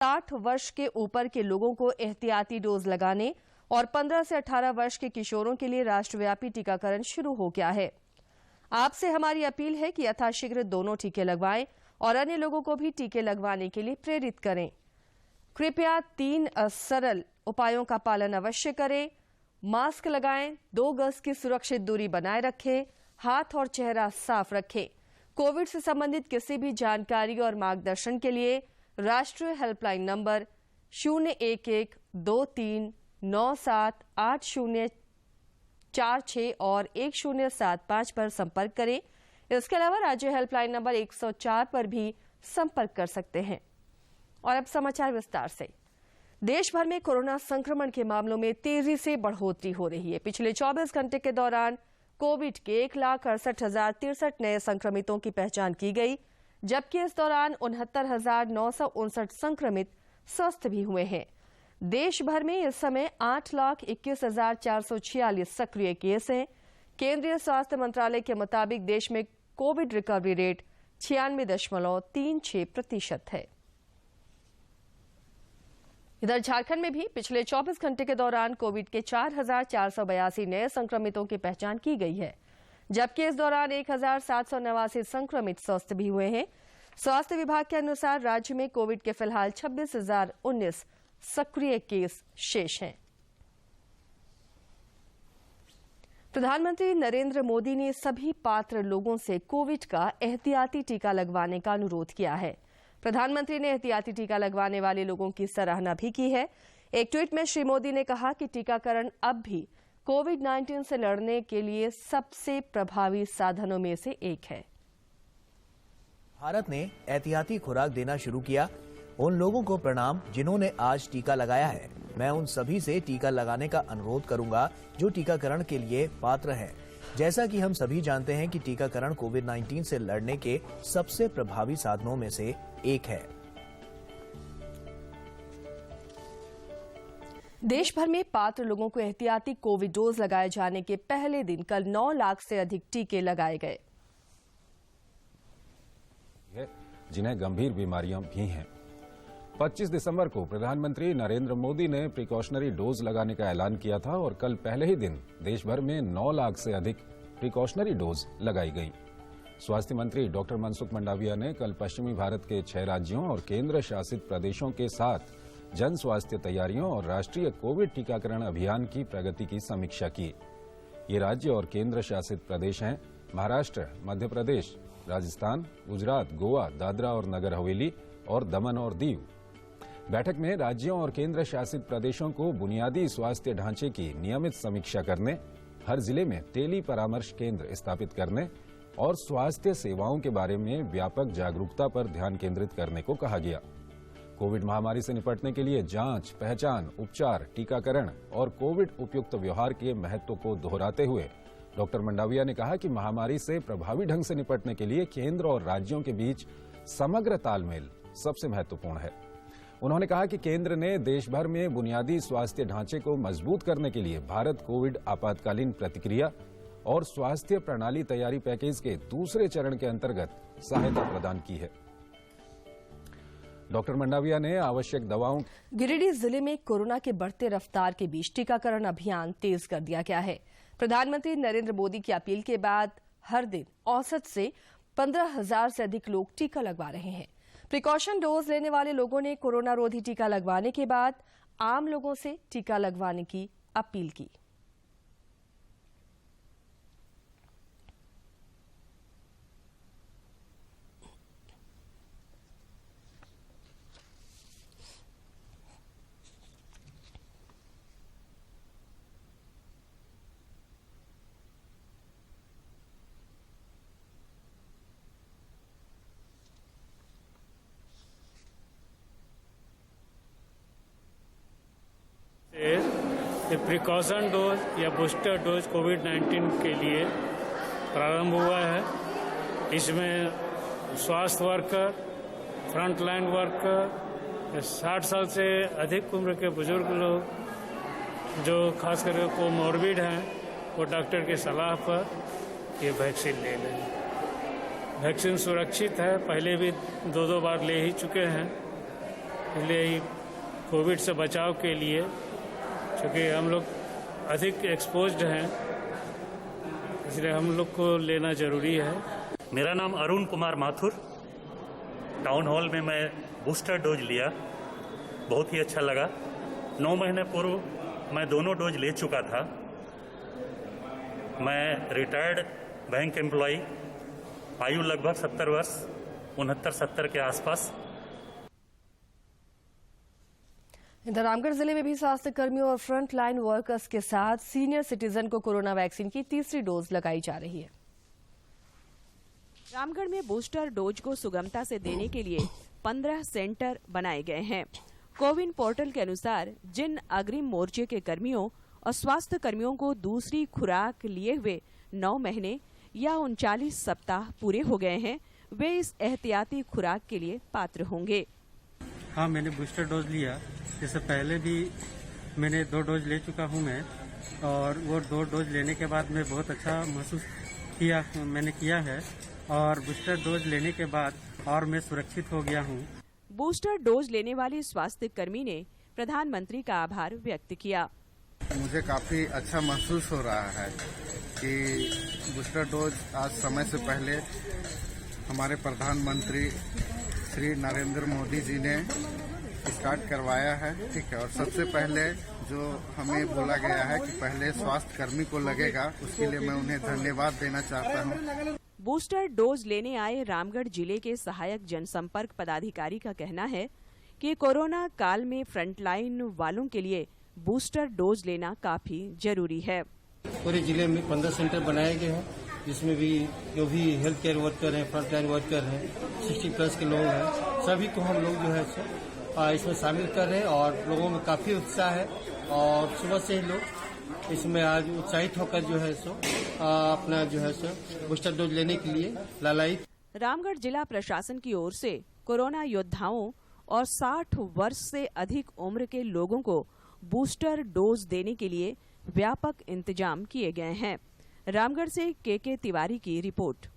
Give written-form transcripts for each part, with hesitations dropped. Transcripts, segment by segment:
60 वर्ष के ऊपर के लोगों को एहतियाती डोज लगाने और 15 से 18 वर्ष के किशोरों के लिए राष्ट्रव्यापी टीकाकरण शुरू हो गया है। आपसे हमारी अपील है कि यथाशीघ्र दोनों टीके लगवाएं और अन्य लोगों को भी टीके लगवाने के लिए प्रेरित करें। कृपया 3 सरल उपायों का पालन अवश्य करें। मास्क लगाएं, 2 गज की सुरक्षित दूरी बनाए रखें, हाथ और चेहरा साफ रखें। कोविड से संबंधित किसी भी जानकारी और मार्गदर्शन के लिए राष्ट्रीय हेल्पलाइन नंबर 011-2397-8046 और 1075 पर संपर्क करें। इसके अलावा राज्य हेल्पलाइन नंबर 104 पर भी संपर्क कर सकते हैं। और अब समाचार विस्तार से। देश भर में कोरोना संक्रमण के मामलों में तेजी से बढ़ोतरी हो रही है। पिछले 24 घंटे के दौरान कोविड के 1,68,063 नए संक्रमितों की पहचान की गई, जबकि इस दौरान 69,959 संक्रमित स्वस्थ भी हुए हैं। देश भर में इस समय 8,21,446 सक्रिय केस हैं। केंद्रीय स्वास्थ्य मंत्रालय के मुताबिक देश में कोविड रिकवरी रेट 96.36% है। इधर झारखंड में भी पिछले 24 घंटे के दौरान कोविड के 4,482 नए संक्रमितों की पहचान की गई है, जबकि इस दौरान 1,789 संक्रमित स्वस्थ भी हुए हैं। स्वास्थ्य विभाग के अनुसार राज्य में कोविड के फिलहाल 26,019 सक्रिय केस शेष हैं। प्रधानमंत्री नरेंद्र मोदी ने सभी पात्र लोगों से कोविड का एहतियाती टीका लगवाने का अनुरोध किया है। प्रधानमंत्री ने एहतियाती टीका लगवाने वाले लोगों की सराहना भी की है। एक ट्वीट में श्री मोदी ने कहा कि टीकाकरण अब भी कोविड-19 से लड़ने के लिए सबसे प्रभावी साधनों में से एक है। भारत ने एहतियाती खुराक देना शुरू किया। उन लोगों को प्रणाम जिन्होंने आज टीका लगाया है। मैं उन सभी से टीका लगाने का अनुरोध करूंगा जो टीकाकरण के लिए पात्र हैं। जैसा कि हम सभी जानते हैं कि टीकाकरण कोविड-19 से लड़ने के सबसे प्रभावी साधनों में से एक है। देश भर में पात्र लोगों को एहतियाती कोविड डोज लगाए जाने के पहले दिन कल 9 लाख से अधिक टीके लगाए गए, जिन्हें गंभीर बीमारियां भी हैं। 25 दिसंबर को प्रधानमंत्री नरेंद्र मोदी ने प्रिकॉशनरी डोज लगाने का ऐलान किया था और कल पहले ही दिन देश भर में 9 लाख से अधिक प्रिकॉशनरी डोज लगाई गई। स्वास्थ्य मंत्री डॉक्टर मनसुख मंडाविया ने कल पश्चिमी भारत के 6 राज्यों और केंद्र शासित प्रदेशों के साथ जन स्वास्थ्य तैयारियों और राष्ट्रीय कोविड टीकाकरण अभियान की प्रगति की समीक्षा की। ये राज्य और केंद्र शासित प्रदेश हैं महाराष्ट्र, मध्य प्रदेश, राजस्थान, गुजरात, गोवा, दादरा और नगर हवेली और दमन और दीव। बैठक में राज्यों और केंद्र शासित प्रदेशों को बुनियादी स्वास्थ्य ढांचे की नियमित समीक्षा करने, हर जिले में टेली परामर्श केंद्र स्थापित करने और स्वास्थ्य सेवाओं के बारे में व्यापक जागरूकता पर ध्यान केंद्रित करने को कहा गया। कोविड महामारी से निपटने के लिए जांच, पहचान, उपचार, टीकाकरण और कोविड उपयुक्त व्यवहार के महत्व को दोहराते हुए डॉक्टर मंडाविया ने कहा कि महामारी से प्रभावी ढंग से निपटने के लिए केंद्र और राज्यों के बीच समग्र तालमेल सबसे महत्वपूर्ण है। उन्होंने कहा कि केंद्र ने देश भर में बुनियादी स्वास्थ्य ढांचे को मजबूत करने के लिए भारत कोविड आपातकालीन प्रतिक्रिया और स्वास्थ्य प्रणाली तैयारी पैकेज के दूसरे चरण के अंतर्गत सहायता प्रदान की है। डॉक्टर मंडाविया ने आवश्यक दवाओं। गिरिडीह जिले में कोरोना के बढ़ते रफ्तार के बीच टीकाकरण अभियान तेज कर दिया गया है। प्रधानमंत्री नरेंद्र मोदी की अपील के बाद हर दिन औसत से 15,000 से अधिक लोग टीका लगवा रहे हैं। प्रिकॉशन डोज लेने वाले लोगों ने कोरोना रोधी टीका लगवाने के बाद आम लोगों से टीका लगवाने की अपील की। प्रिकॉशन डोज या बूस्टर डोज कोविड-19 के लिए प्रारंभ हुआ है। इसमें स्वास्थ्य वर्कर, फ्रंटलाइन वर्कर, 60 साल से अधिक उम्र के बुजुर्ग लोग जो खास करके कोमॉर्बिड हैं, वो डॉक्टर की सलाह पर ये वैक्सीन ले लें। वैक्सीन सुरक्षित है, पहले भी 2 बार ले ही चुके हैं इसलिए कोविड से बचाव के लिए, क्योंकि हम लोग अधिक एक्सपोज्ड हैं, इसलिए हम लोग को लेना ज़रूरी है। मेरा नाम अरुण कुमार माथुर। टाउन हॉल में मैं बूस्टर डोज लिया, बहुत ही अच्छा लगा। 9 महीने पूर्व मैं दोनों डोज ले चुका था। मैं रिटायर्ड बैंक एम्प्लॉई, आयु लगभग 70 वर्ष, 69-70 के आसपास। इधर रामगढ़ जिले में भी स्वास्थ्य कर्मियों और फ्रंट लाइन वर्कर्स के साथ सीनियर सिटीजन को कोरोना वैक्सीन की तीसरी डोज लगाई जा रही है। रामगढ़ में बूस्टर डोज को सुगमता से देने के लिए 15 सेंटर बनाए गए हैं। कोविन पोर्टल के अनुसार जिन अग्रिम मोर्चे के कर्मियों और स्वास्थ्य कर्मियों को दूसरी खुराक लिए हुए 9 महीने या 39 सप्ताह पूरे हो गए हैं, वे इस एहतियाती खुराक के लिए पात्र होंगे। हाँ, मैंने बूस्टर डोज लिया। इससे पहले भी मैंने 2 डोज ले चुका हूँ मैं, और वो 2 डोज लेने के बाद मैं बहुत अच्छा महसूस किया है, और बूस्टर डोज लेने के बाद और मैं सुरक्षित हो गया हूँ। बूस्टर डोज लेने वाले स्वास्थ्य कर्मी ने प्रधानमंत्री का आभार व्यक्त किया। मुझे काफी अच्छा महसूस हो रहा है कि बूस्टर डोज आज समय से पहले हमारे प्रधानमंत्री श्री नरेंद्र मोदी जी ने स्टार्ट करवाया है। ठीक है, और सबसे पहले जो हमें बोला गया है कि पहले स्वास्थ्य कर्मी को लगेगा, उसके लिए मैं उन्हें धन्यवाद देना चाहता हूं। बूस्टर डोज लेने आए रामगढ़ जिले के सहायक जनसंपर्क पदाधिकारी का कहना है कि कोरोना काल में फ्रंटलाइन वालों के लिए बूस्टर डोज लेना काफी जरूरी है। पूरे जिले में 15 सेंटर बनाए गए हैं, जिसमें भी जो भी हेल्थ केयर वर्कर हैं, फ्रंट लाइन वर्कर हैं, 60+ के लोग हैं, सभी को हम लोग जो है इसमें शामिल कर रहे हैं, और लोगों में काफी उत्साह है, और सुबह से ही लोग इसमें आज उत्साहित होकर जो है अपना जो है बूस्टर डोज लेने के लिए लालायित। रामगढ़ जिला प्रशासन की ओर से कोरोना योद्धाओं और 60 वर्ष से अधिक उम्र के लोगों को बूस्टर डोज देने के लिए व्यापक इंतजाम किए गए हैं। रामगढ़ से के तिवारी की रिपोर्ट।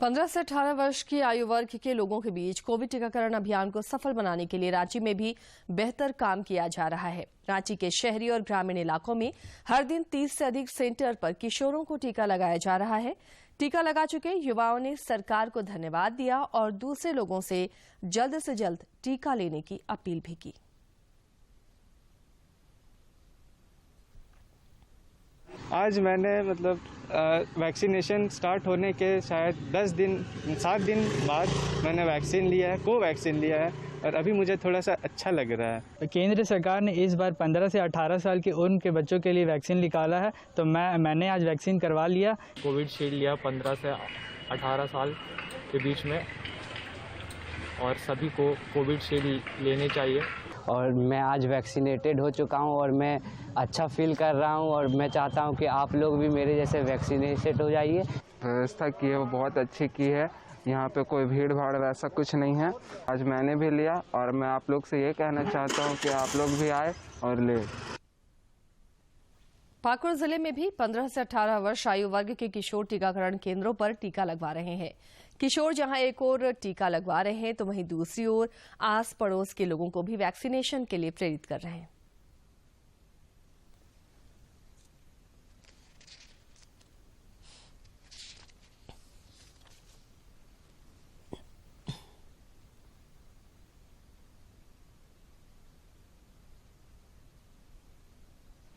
15 से 18 वर्ष की आयु वर्ग के लोगों के बीच कोविड टीकाकरण अभियान को सफल बनाने के लिए रांची में भी बेहतर काम किया जा रहा है। रांची के शहरी और ग्रामीण इलाकों में हर दिन 30 से अधिक सेंटर पर किशोरों को टीका लगाया जा रहा है। टीका लगा चुके युवाओं ने सरकार को धन्यवाद दिया और दूसरे लोगों से जल्द टीका लेने की अपील भी की। आज मैंने वैक्सीनेशन स्टार्ट होने के शायद 7 दिन बाद मैंने वैक्सीन लिया है, कोवैक्सीन लिया है, और अभी मुझे थोड़ा सा अच्छा लग रहा है। केंद्र सरकार ने इस बार 15 से 18 साल की उम्र के बच्चों के लिए वैक्सीन निकाला है, तो मैंने आज वैक्सीन करवा लिया। कोविशील्ड लिया 15 से 18 साल के बीच में, और सभी को कोविशील्ड लेनी चाहिए। और मैं आज वैक्सीनेटेड हो चुका हूं और मैं अच्छा फील कर रहा हूं, और मैं चाहता हूं कि आप लोग भी मेरे जैसे वैक्सीनेटेड हो जाइए। व्यवस्था की है वो बहुत अच्छी की है, यहाँ पे कोई भीड़ भाड़ वैसा कुछ नहीं है। आज मैंने भी लिया, और मैं आप लोग से ये कहना चाहता हूँ कि आप लोग भी आए और ले। पाकुड़ जिले में भी 15 से 18 वर्ष आयु वर्ग के किशोर टीकाकरण केंद्रों पर टीका लगवा रहे हैं। किशोर जहां एक ओर टीका लगवा रहे हैं, तो वहीं दूसरी ओर आस पड़ोस के लोगों को भी वैक्सीनेशन के लिए प्रेरित कर रहे हैं।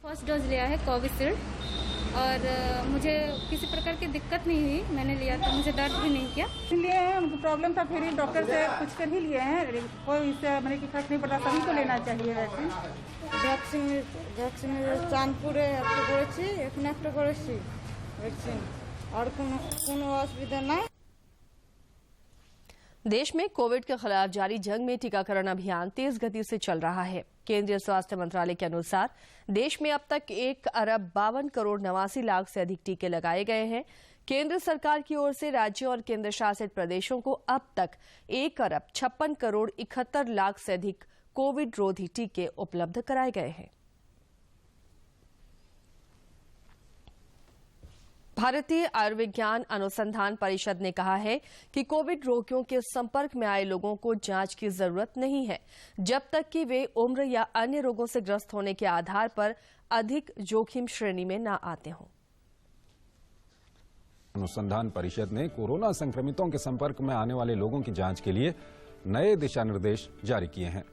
फर्स्ट डोज लिया है कोविशील्ड, और मुझे किसी प्रकार की दिक्कत नहीं हुई। मैंने लिया तो मुझे दर्द भी नहीं किया। लिए हैं, उनको प्रॉब्लम था, फिर डॉक्टर से पूछ कर ही लिए हैं। कोई इससे मैंने की फर्क नहीं पड़ा, सभी को लेना चाहिए वैक्सीन। वैक्सीन चांदपुरे একটা করেছি वैक्सीन, और কোনো असुविधा नहीं। देश में कोविड के खिलाफ जारी जंग में टीकाकरण अभियान तेज गति से चल रहा है। केंद्रीय स्वास्थ्य मंत्रालय के अनुसार देश में अब तक 1,52,89,00,000 से अधिक टीके लगाए गए हैं। केंद्र सरकार की ओर से राज्यों और केंद्र शासित प्रदेशों को अब तक 1,56,71,00,000 से अधिक कोविड रोधी टीके उपलब्ध कराए गए हैं। भारतीय आयुर्विज्ञान अनुसंधान परिषद ने कहा है कि कोविड रोगियों के संपर्क में आए लोगों को जांच की जरूरत नहीं है जब तक कि वे उम्र या अन्य रोगों से ग्रस्त होने के आधार पर अधिक जोखिम श्रेणी में न आते हों। अनुसंधान परिषद ने कोरोना संक्रमितों के संपर्क में आने वाले लोगों की जांच के लिए नए दिशा निर्देश जारी किए हैं।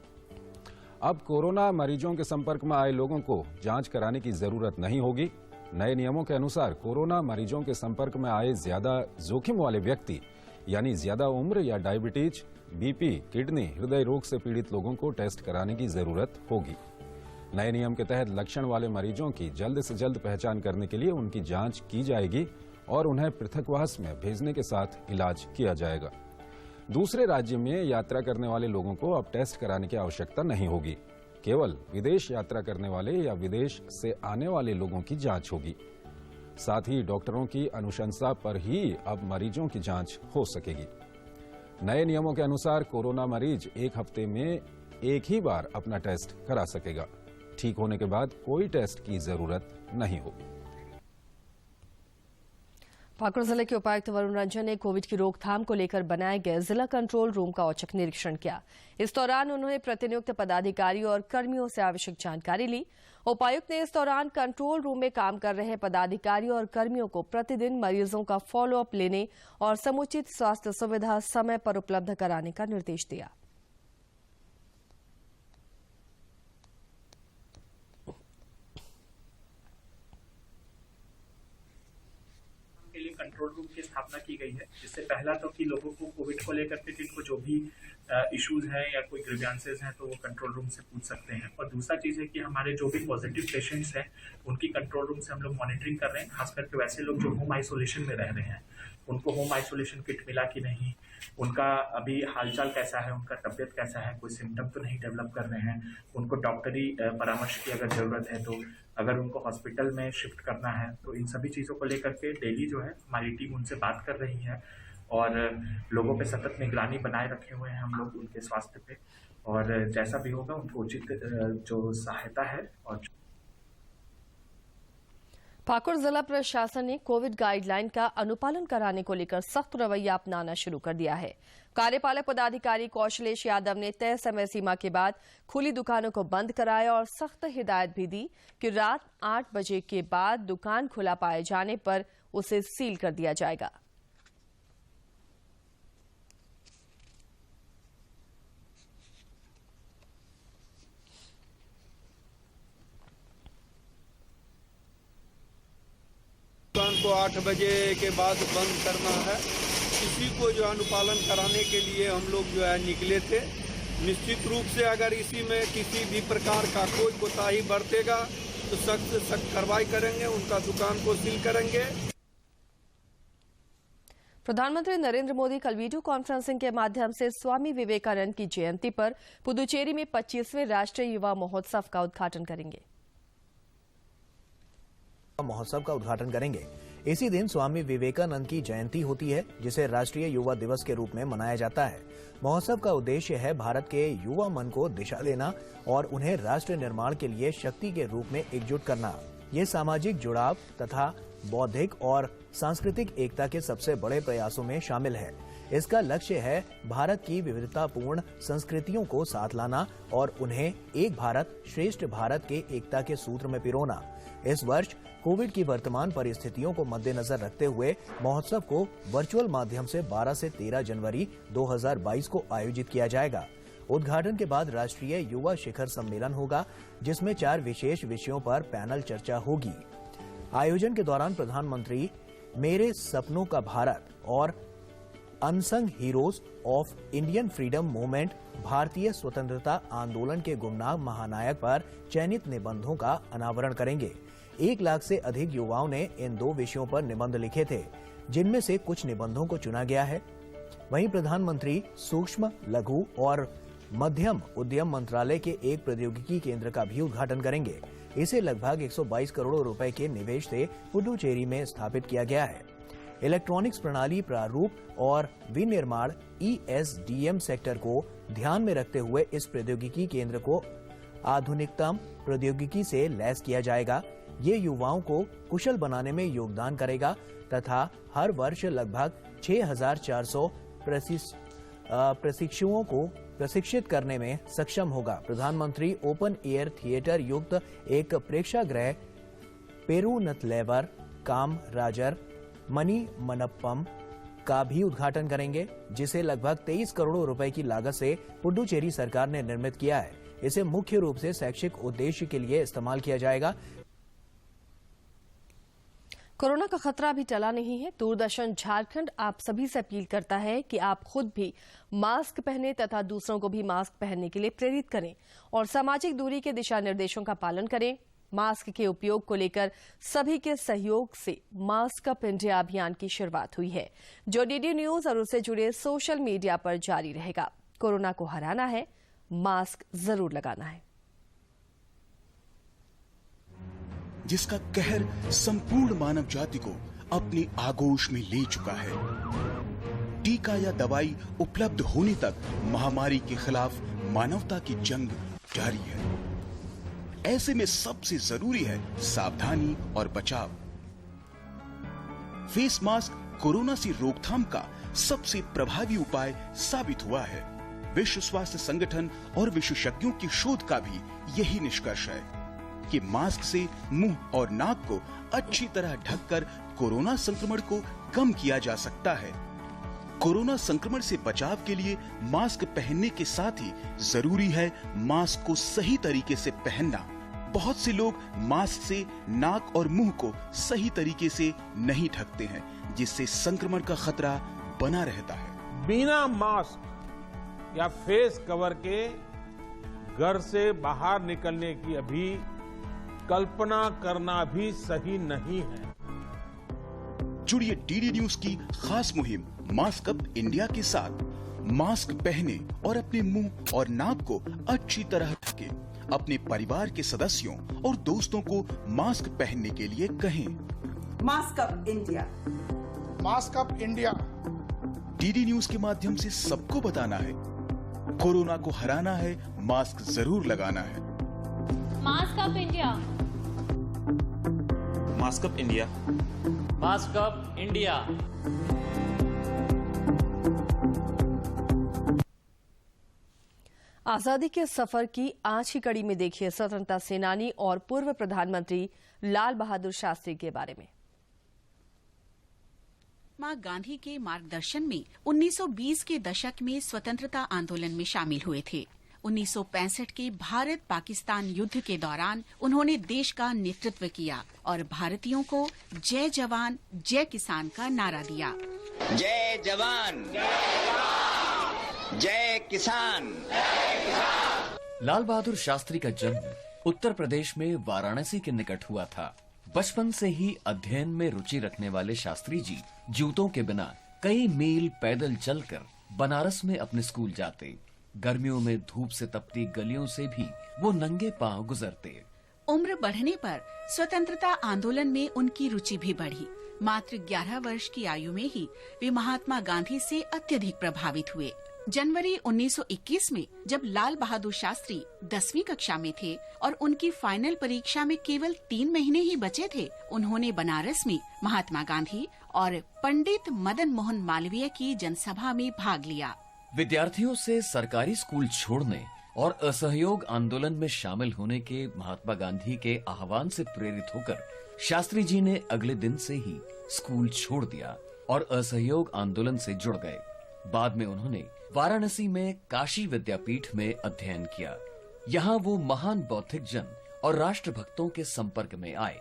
अब कोरोना मरीजों के संपर्क में आए लोगों को जांच कराने की जरूरत नहीं होगी। नए नियमों के अनुसार कोरोना मरीजों के संपर्क में आए ज्यादा जोखिम वाले व्यक्ति यानी ज्यादा उम्र या डायबिटीज, बीपी, किडनी, हृदय रोग से पीड़ित लोगों को टेस्ट कराने की जरूरत होगी। नए नियम के तहत लक्षण वाले मरीजों की जल्द से जल्द पहचान करने के लिए उनकी जांच की जाएगी और उन्हें पृथकवास में भेजने के साथ इलाज किया जाएगा। दूसरे राज्य में यात्रा करने वाले लोगों को अब टेस्ट कराने की आवश्यकता नहीं होगी। केवल विदेश यात्रा करने वाले या विदेश से आने वाले लोगों की जांच होगी। साथ ही डॉक्टरों की अनुशंसा पर ही अब मरीजों की जांच हो सकेगी। नए नियमों के अनुसार कोरोना मरीज एक हफ्ते में एक ही बार अपना टेस्ट करा सकेगा। ठीक होने के बाद कोई टेस्ट की जरूरत नहीं होगी। पाकुड़ जिले के उपायुक्त वरुण रंजन ने कोविड की रोकथाम को लेकर बनाए गए जिला कंट्रोल रूम का औचक निरीक्षण किया। इस दौरान उन्होंने प्रतिनियुक्त पदाधिकारियों और कर्मियों से आवश्यक जानकारी ली। उपायुक्त ने इस दौरान कंट्रोल रूम में काम कर रहे पदाधिकारियों और कर्मियों को प्रतिदिन मरीजों का फॉलोअप लेने और समुचित स्वास्थ्य सुविधा समय पर उपलब्ध कराने का निर्देश दिया। कंट्रोल रूम की स्थापना की गई है, जिससे पहला तो कि लोगों को कोविड को लेकर के जिनको जो भी इश्यूज हैं या कोई ग्रीवेंसेस हैं तो वो कंट्रोल रूम से पूछ सकते हैं। और दूसरा चीज है कि हमारे जो भी पॉजिटिव पेशेंट्स हैं उनकी कंट्रोल रूम से हम लोग मॉनिटरिंग कर रहे हैं। खास करके वैसे लोग जो होम आइसोलेशन में रह रहे हैं उनको होम आइसोलेशन किट मिला कि नहीं, उनका अभी हालचाल कैसा है, उनका तबियत कैसा है, कोई सिम्टम तो नहीं डेवलप कर रहे हैं, उनको डॉक्टरी परामर्श की अगर जरूरत है तो अगर उनको हॉस्पिटल में शिफ्ट करना है तो इन सभी चीज़ों को लेकर के डेली जो है हमारी टीम उनसे बात कर रही है और लोगों पे सतत निगरानी बनाए रखे हुए हैं हम लोग उनके स्वास्थ्य पे, और जैसा भी होगा उनको उचित जो सहायता है। और पाकुड़ जिला प्रशासन ने कोविड गाइडलाइन का अनुपालन कराने को लेकर सख्त रवैया अपनाना शुरू कर दिया है। कार्यपालक पदाधिकारी कौशलेश यादव ने तय समय सीमा के बाद खुली दुकानों को बंद कराया और सख्त हिदायत भी दी कि रात 8 बजे के बाद दुकान खुला पाए जाने पर उसे सील कर दिया जाएगा। दुकान को 8 बजे के बाद बंद करना है। इसी को जो अनुपालन कराने के लिए हम लोग जो है निकले थे। निश्चित रूप से अगर इसी में किसी भी प्रकार का कोई कोताही बरतेगा तो सख्त से सख्त कार्रवाई करेंगे, उनका दुकान को सील करेंगे। प्रधानमंत्री नरेंद्र मोदी कल वीडियो कॉन्फ्रेंसिंग के माध्यम से स्वामी विवेकानंद की जयंती पर पुदुचेरी में 25वें राष्ट्रीय युवा महोत्सव का उद्घाटन करेंगे। महोत्सव का उद्घाटन करेंगे। इसी दिन स्वामी विवेकानंद की जयंती होती है, जिसे राष्ट्रीय युवा दिवस के रूप में मनाया जाता है। महोत्सव का उद्देश्य है भारत के युवा मन को दिशा देना और उन्हें राष्ट्र निर्माण के लिए शक्ति के रूप में एकजुट करना। ये सामाजिक जुड़ाव तथा बौद्धिक और सांस्कृतिक एकता के सबसे बड़े प्रयासों में शामिल है। इसका लक्ष्य है भारत की विविधतापूर्ण संस्कृतियों को साथ लाना और उन्हें एक भारत श्रेष्ठ भारत के एकता के सूत्र में पिरोना। इस वर्ष कोविड की वर्तमान परिस्थितियों को मद्देनजर रखते हुए महोत्सव को वर्चुअल माध्यम से 12 से 13 जनवरी 2022 को आयोजित किया जाएगा। उद्घाटन के बाद राष्ट्रीय युवा शिखर सम्मेलन होगा, जिसमें 4 विशेष विषयों पर पैनल चर्चा होगी। आयोजन के दौरान प्रधानमंत्री मेरे सपनों का भारत और unsung heroes of Indian freedom movement भारतीय स्वतंत्रता आंदोलन के गुमनाम महानायक पर चयनित निबंधों का अनावरण करेंगे। 1 लाख से अधिक युवाओं ने इन 2 विषयों पर निबंध लिखे थे, जिनमें से कुछ निबंधों को चुना गया है। वहीं प्रधानमंत्री सूक्ष्म, लघु और मध्यम उद्यम मंत्रालय के एक प्रौद्योगिकी केंद्र का भी उद्घाटन करेंगे। इसे लगभग 122 करोड़ रुपए के निवेश से पुडुचेरी में स्थापित किया गया है। इलेक्ट्रॉनिक्स प्रणाली प्रारूप और विनिर्माण ESDM सेक्टर को ध्यान में रखते हुए इस प्रौद्योगिकी केंद्र को आधुनिकतम प्रौद्योगिकी से लैस किया जाएगा। ये युवाओं को कुशल बनाने में योगदान करेगा तथा हर वर्ष लगभग 6,400 प्रशिक्षुओं को प्रशिक्षित करने में सक्षम होगा। प्रधानमंत्री ओपन एयर थिएटर युक्त एक प्रेक्षागृह पेरूनतलेवर काम राजर मनी मनप्पम का भी उद्घाटन करेंगे, जिसे लगभग 23 करोड़ रुपए की लागत से पुडुचेरी सरकार ने निर्मित किया है। इसे मुख्य रूप से शैक्षिक उद्देश्य के लिए इस्तेमाल किया जाएगा। कोरोना का खतरा अभी टला नहीं है। दूरदर्शन झारखंड आप सभी से अपील करता है कि आप खुद भी मास्क पहने तथा दूसरों को भी मास्क पहनने के लिए प्रेरित करें और सामाजिक दूरी के दिशा निर्देशों का पालन करें। मास्क के उपयोग को लेकर सभी के सहयोग से मास्क अप इंडिया अभियान की शुरुआत हुई है, जो डीडी न्यूज और उससे जुड़े सोशल मीडिया पर जारी रहेगा। कोरोना को हराना है, मास्क जरूर लगाना है। जिसका कहर संपूर्ण मानव जाति को अपनी आगोश में ले चुका है। टीका या दवाई उपलब्ध होने तक महामारी के खिलाफ मानवता की जंग जारी है। ऐसे में सबसे जरूरी है सावधानी और बचाव। फेस मास्क कोरोना से रोकथाम का सबसे प्रभावी उपाय साबित हुआ है। विश्व स्वास्थ्य संगठन और विशेषज्ञों की शोध का भी यही निष्कर्ष है कि मास्क से मुंह और नाक को अच्छी तरह ढककर कोरोना संक्रमण को कम किया जा सकता है। कोरोना संक्रमण से बचाव के लिए मास्क पहनने के साथ ही जरूरी है मास्क को सही तरीके से पहनना। बहुत से लोग मास्क से नाक और मुंह को सही तरीके से नहीं ढकते हैं, जिससे संक्रमण का खतरा बना रहता है। बिना मास्क या फेस कवर के घर से बाहर निकलने की अभी कल्पना करना भी सही नहीं है। जुड़िए डीडी न्यूज की खास मुहिम मास्क अप इंडिया के साथ। मास्क पहने और अपने मुंह और नाक को अच्छी तरह ढके। अपने परिवार के सदस्यों और दोस्तों को मास्क पहनने के लिए कहें। Mask up India, mask up India. DD news के माध्यम से सबको बताना है, कोरोना को हराना है, मास्क जरूर लगाना है। Mask up India, mask up India, mask up India. आजादी के सफर की आज की कड़ी में देखिए स्वतंत्रता सेनानी और पूर्व प्रधानमंत्री लाल बहादुर शास्त्री के बारे में। महात्मा गांधी के मार्गदर्शन में 1920 के दशक में स्वतंत्रता आंदोलन में शामिल हुए थे। 1965 के भारत पाकिस्तान युद्ध के दौरान उन्होंने देश का नेतृत्व किया और भारतीयों को जय जवान जय किसान का नारा दिया। जय जवान जय किसान। लाल बहादुर शास्त्री का जन्म उत्तर प्रदेश में वाराणसी के निकट हुआ था। बचपन से ही अध्ययन में रुचि रखने वाले शास्त्री जी जूतों के बिना कई मील पैदल चलकर बनारस में अपने स्कूल जाते। गर्मियों में धूप से तपती गलियों से भी वो नंगे पांव गुजरते। उम्र बढ़ने पर स्वतंत्रता आंदोलन में उनकी रुचि भी बढ़ी। मात्र 11 वर्ष की आयु में ही वे महात्मा गांधी से अत्यधिक प्रभावित हुए। जनवरी 1921 में जब लाल बहादुर शास्त्री 10वीं कक्षा में थे और उनकी फाइनल परीक्षा में केवल 3 महीने ही बचे थे, उन्होंने बनारस में महात्मा गांधी और पंडित मदन मोहन मालवीय की जनसभा में भाग लिया। विद्यार्थियों से सरकारी स्कूल छोड़ने और असहयोग आंदोलन में शामिल होने के महात्मा गांधी के आह्वान से प्रेरित होकर शास्त्री जी ने अगले दिन से ही स्कूल छोड़ दिया और असहयोग आंदोलन से जुड़ गए। बाद में उन्होंने वाराणसी में काशी विद्यापीठ में अध्ययन किया। यहाँ वो महान बौद्धिक जन और राष्ट्रभक्तों के संपर्क में आए।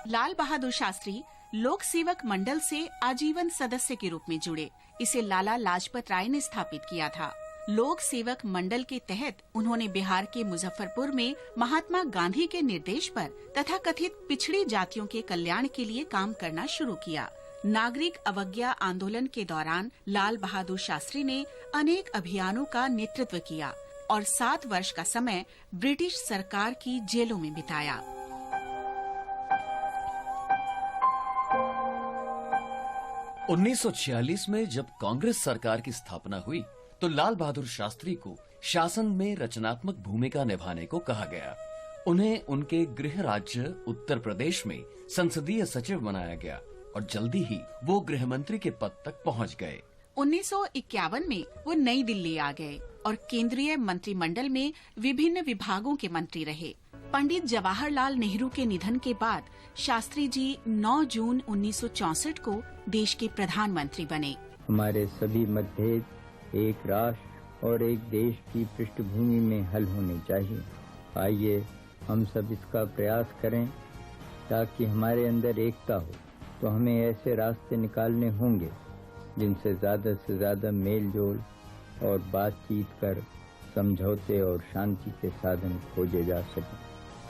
लाल बहादुर शास्त्री लोक सेवक मंडल से आजीवन सदस्य के रूप में जुड़े। इसे लाला लाजपत राय ने स्थापित किया था। लोक सेवक मंडल के तहत उन्होंने बिहार के मुजफ्फरपुर में महात्मा गांधी के निर्देश पर तथा कथित पिछड़ी जातियों के कल्याण के लिए काम करना शुरू किया। नागरिक अवज्ञा आंदोलन के दौरान लाल बहादुर शास्त्री ने अनेक अभियानों का नेतृत्व किया और 7 वर्ष का समय ब्रिटिश सरकार की जेलों में बिताया। उन्नीस 1946 में जब कांग्रेस सरकार की स्थापना हुई तो लाल बहादुर शास्त्री को शासन में रचनात्मक भूमिका निभाने को कहा गया। उन्हें उनके गृह राज्य उत्तर प्रदेश में संसदीय सचिव बनाया गया और जल्दी ही वो गृह मंत्री के पद तक पहुंच गए। 1951 में वो नई दिल्ली आ गए और केंद्रीय मंत्रिमंडल में विभिन्न विभागों के मंत्री रहे। पंडित जवाहरलाल नेहरू के निधन के बाद शास्त्री जी 9 जून 1964 को देश के प्रधानमंत्री बने। हमारे सभी मतभेद एक राष्ट्र और एक देश की पृष्ठभूमि में हल होने चाहिए। आइए हम सब इसका प्रयास करें ताकि हमारे अंदर एकता हो। तो हमें ऐसे रास्ते निकालने होंगे जिनसे ज़्यादा से ज़्यादा मेल जोल और बातचीत कर समझौते और शांति के साधन खोजे जा सकें।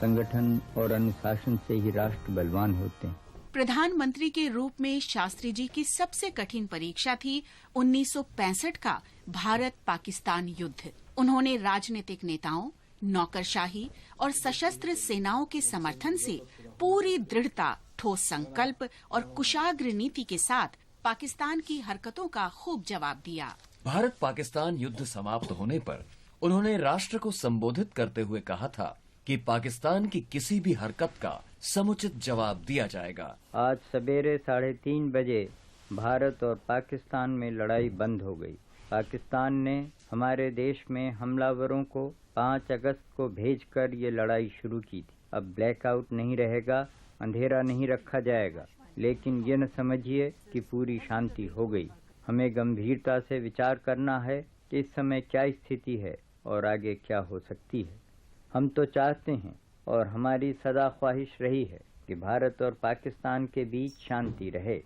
संगठन और अनुशासन से ही राष्ट्र बलवान होते हैं। प्रधानमंत्री के रूप में शास्त्री जी की सबसे कठिन परीक्षा थी 1965 का भारत पाकिस्तान युद्ध। उन्होंने राजनीतिक नेताओं, नौकरशाही और सशस्त्र सेनाओं के समर्थन से पूरी दृढ़ता, ठोस संकल्प और कुशाग्र नीति के साथ पाकिस्तान की हरकतों का खूब जवाब दिया। भारत पाकिस्तान युद्ध समाप्त होने पर उन्होंने राष्ट्र को संबोधित करते हुए कहा था कि पाकिस्तान की किसी भी हरकत का समुचित जवाब दिया जाएगा। आज सवेरे 3:30 बजे भारत और पाकिस्तान में लड़ाई बंद हो गई। पाकिस्तान ने हमारे देश में हमलावरों को 5 अगस्त को भेजकर ये लड़ाई शुरू की थी। अब ब्लैकआउट नहीं रहेगा, अंधेरा नहीं रखा जाएगा, लेकिन ये न समझिए कि पूरी शांति हो गई। हमें गंभीरता से विचार करना है कि इस समय क्या स्थिति है और आगे क्या हो सकती है। हम तो चाहते हैं और हमारी सदा ख्वाहिश रही है कि भारत और पाकिस्तान के बीच शांति रहे,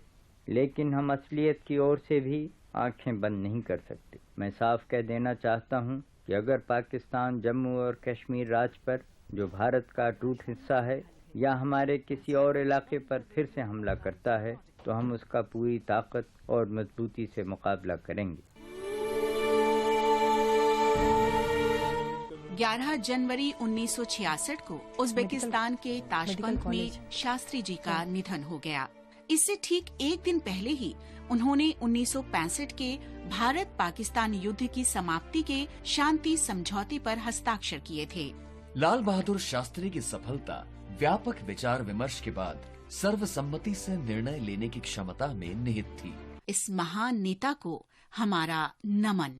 लेकिन हम असलियत की ओर से भी आंखें बंद नहीं कर सकते। मैं साफ कह देना चाहता हूं कि अगर पाकिस्तान जम्मू और कश्मीर राज्य पर, जो भारत का अटूट हिस्सा है, या हमारे किसी और इलाके पर फिर से हमला करता है तो हम उसका पूरी ताकत और मजबूती से मुकाबला करेंगे। 11 जनवरी 1966 को उज्बेकिस्तान के ताशकंद में शास्त्री जी का निधन हो गया। इससे ठीक एक दिन पहले ही उन्होंने 1965 के भारत पाकिस्तान युद्ध की समाप्ति के शांति समझौते पर हस्ताक्षर किए थे। लाल बहादुर शास्त्री की सफलता व्यापक विचार विमर्श के बाद सर्वसम्मति से निर्णय लेने की क्षमता में निहित थी। इस महान नेता को हमारा नमन।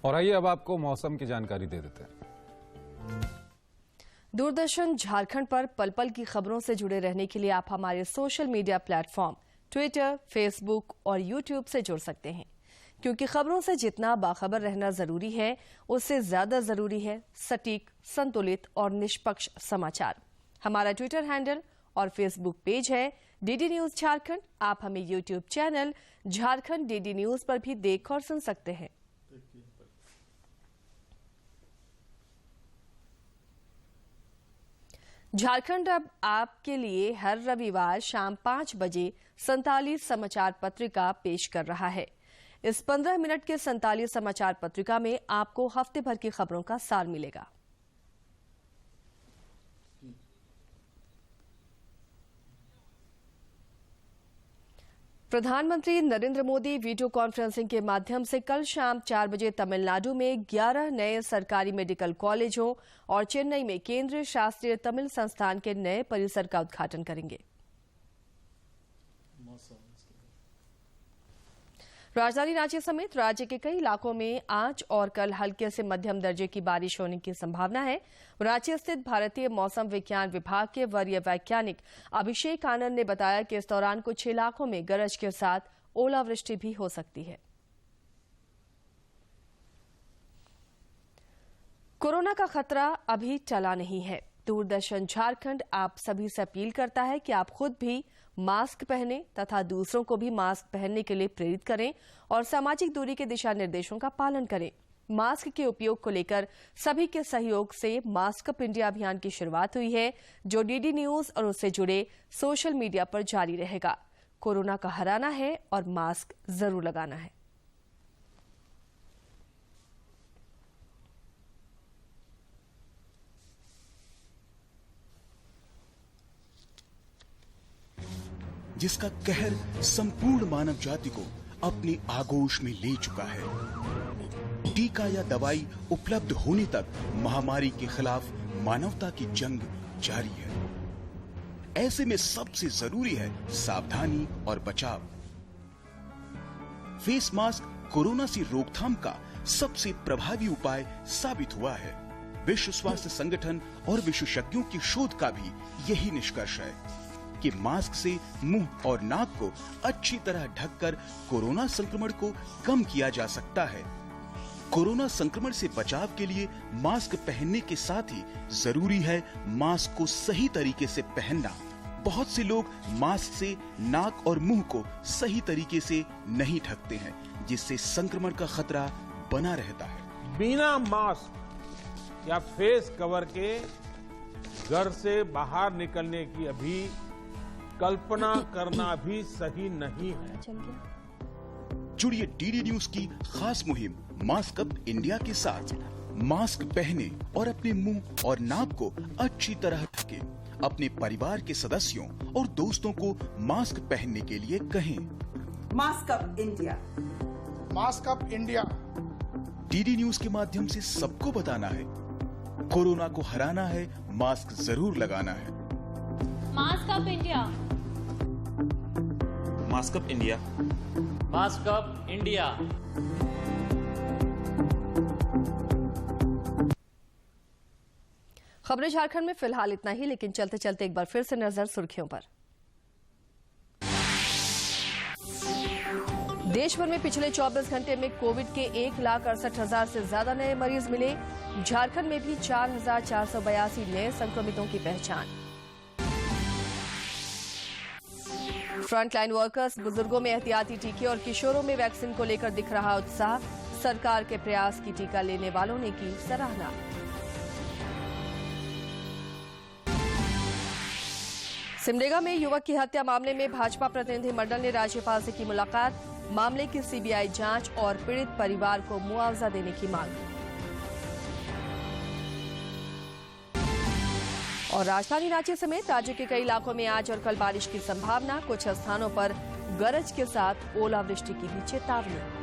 और आइए अब आपको मौसम की जानकारी दे देते हैं। दूरदर्शन झारखंड पर पल पल की खबरों से जुड़े रहने के लिए आप हमारे social media platform Twitter, Facebook और यूट्यूब से जुड़ सकते हैं, क्योंकि खबरों से जितना बाखबर रहना जरूरी है, उससे ज्यादा जरूरी है सटीक, संतुलित और निष्पक्ष समाचार। हमारा ट्विटर हैंडल और फेसबुक पेज है डीडी न्यूज झारखंड। आप हमें YouTube channel Jharkhand DD news पर भी देख और सुन सकते हैं। झारखंड अब आपके लिए हर रविवार शाम 5 बजे 47 समाचार पत्रिका पेश कर रहा है। इस 15 मिनट के 47 समाचार पत्रिका में आपको हफ्ते भर की खबरों का सार मिलेगा। प्रधानमंत्री नरेंद्र मोदी वीडियो कॉन्फ्रेंसिंग के माध्यम से कल शाम 4 बजे तमिलनाडु में 11 नए सरकारी मेडिकल कॉलेजों और चेन्नई में केंद्रीय शास्त्रीय तमिल संस्थान के नए परिसर का उद्घाटन करेंगे। राजधानी रांची समेत राज्य के कई इलाकों में आज और कल हल्के से मध्यम दर्जे की बारिश होने की संभावना है। रांची स्थित भारतीय मौसम विज्ञान विभाग के वरीय वैज्ञानिक अभिषेक आनंद ने बताया कि इस दौरान कुछ इलाकों में गरज के साथ ओलावृष्टि भी हो सकती है। कोरोना का खतरा अभी टला नहीं है। दूरदर्शन झारखंड आप सभी से अपील करता है कि आप खुद भी मास्क पहनें तथा दूसरों को भी मास्क पहनने के लिए प्रेरित करें और सामाजिक दूरी के दिशा निर्देशों का पालन करें। मास्क के उपयोग को लेकर सभी के सहयोग से मास्क अप इंडिया अभियान की शुरुआत हुई है, जो डीडी न्यूज और उससे जुड़े सोशल मीडिया पर जारी रहेगा। कोरोना का हराना है और मास्क जरूर लगाना है। जिसका कहर संपूर्ण मानव जाति को अपनी आगोश में ले चुका है। टीका या दवाई उपलब्ध होने तक महामारी के खिलाफ मानवता की जंग जारी है। ऐसे में सबसे जरूरी है सावधानी और बचाव। फेस मास्क कोरोना से रोकथाम का सबसे प्रभावी उपाय साबित हुआ है। विश्व स्वास्थ्य संगठन और विशेषज्ञों की शोध का भी यही निष्कर्ष है कि मास्क से मुंह और नाक को अच्छी तरह ढककर कोरोना संक्रमण को कम किया जा सकता है। कोरोना संक्रमण से बचाव के लिए मास्क पहनने के साथ ही जरूरी है मास्क को सही तरीके से पहनना। बहुत से लोग मास्क से नाक और मुंह को सही तरीके से नहीं ढकते हैं, जिससे संक्रमण का खतरा बना रहता है। बिना मास्क या फेस कवर के घर से बाहर निकलने की अभी कल्पना करना भी सही नहीं है। जुड़िए डीडी न्यूज की खास मुहिम मास्क अप इंडिया के साथ। मास्क पहने और अपने मुंह और नाक को अच्छी तरह ढकें। अपने परिवार के सदस्यों और दोस्तों को मास्क पहनने के लिए कहें। Mask up India, mask up India. DD news के माध्यम से सबको बताना है, कोरोना को हराना है, मास्क जरूर लगाना है। Mask up India, mask up India, mask up India. खबरें झारखंड में फिलहाल इतना ही, लेकिन चलते चलते एक बार फिर से नजर सुर्खियों पर। देश भर में पिछले 24 घंटे में कोविड के 1,68,000 से ज्यादा नए मरीज मिले। झारखंड में भी 4,482 नए संक्रमितों की पहचान। फ्रंटलाइन वर्कर्स, बुजुर्गों में एहतियाती टीके और किशोरों में वैक्सीन को लेकर दिख रहा उत्साह। सरकार के प्रयास की टीका लेने वालों ने की सराहना। सिमडेगा में युवक की हत्या मामले में भाजपा प्रतिनिधिमंडल ने राज्यपाल से की मुलाकात। मामले की सीबीआई जांच और पीड़ित परिवार को मुआवजा देने की मांग। और राजधानी रांची समेत राज्य के कई इलाकों में आज और कल बारिश की संभावना। कुछ स्थानों पर गरज के साथ ओलावृष्टि की भी चेतावनी।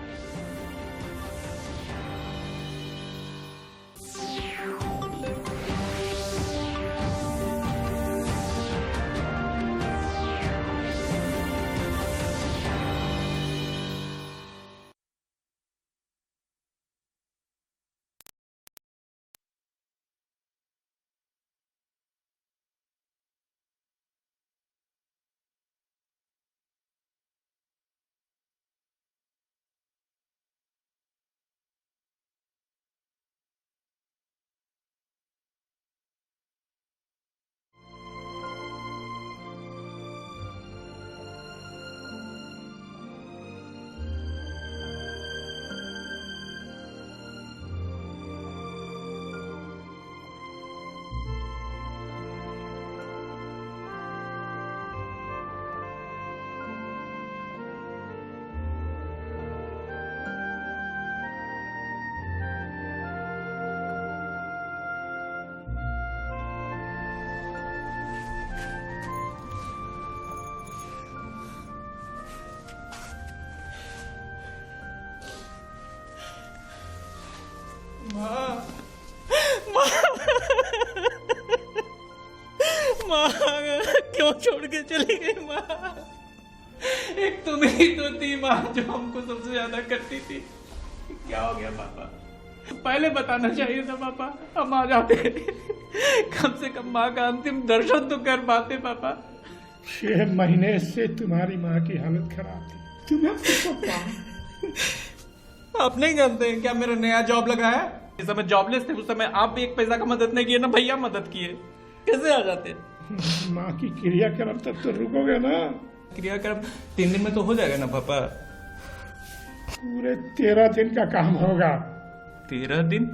माँ क्यों छोड़ के चली गई माँ? एक तुम ही तो थी माँ जो हमको सबसे ज्यादा करती थी। क्या हो गया पापा? पहले बताना चाहिए था पापा, हम आ जाते। कम से कम माँ का अंतिम दर्शन तो कर पाते पापा। 6 महीने से तुम्हारी माँ की हालत खराब थी, तुम्हें आप नहीं जानते हैं क्या मेरा नया जॉब लगा है? इस समय जॉबलेस थे, उस समय आप भी एक पैसा का मदद नहीं किए ना भैया मदद किए, कैसे आ जाते? माँ की क्रियाक्रम तब तो रुकोगे ना? क्रियाक्रम 3 दिन में तो हो जाएगा ना पापा? पूरे 13 दिन का काम होगा। 13 दिन?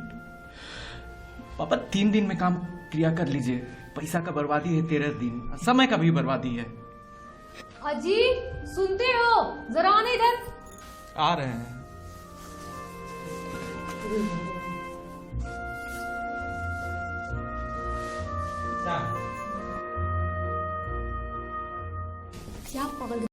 पापा 3 दिन में काम क्रिया कर लीजिए, पैसा का बर्बादी है 13 दिन, समय का भी बर्बादी है। अजी सुनते हो, जरा आना इधर। आ रहे हैं।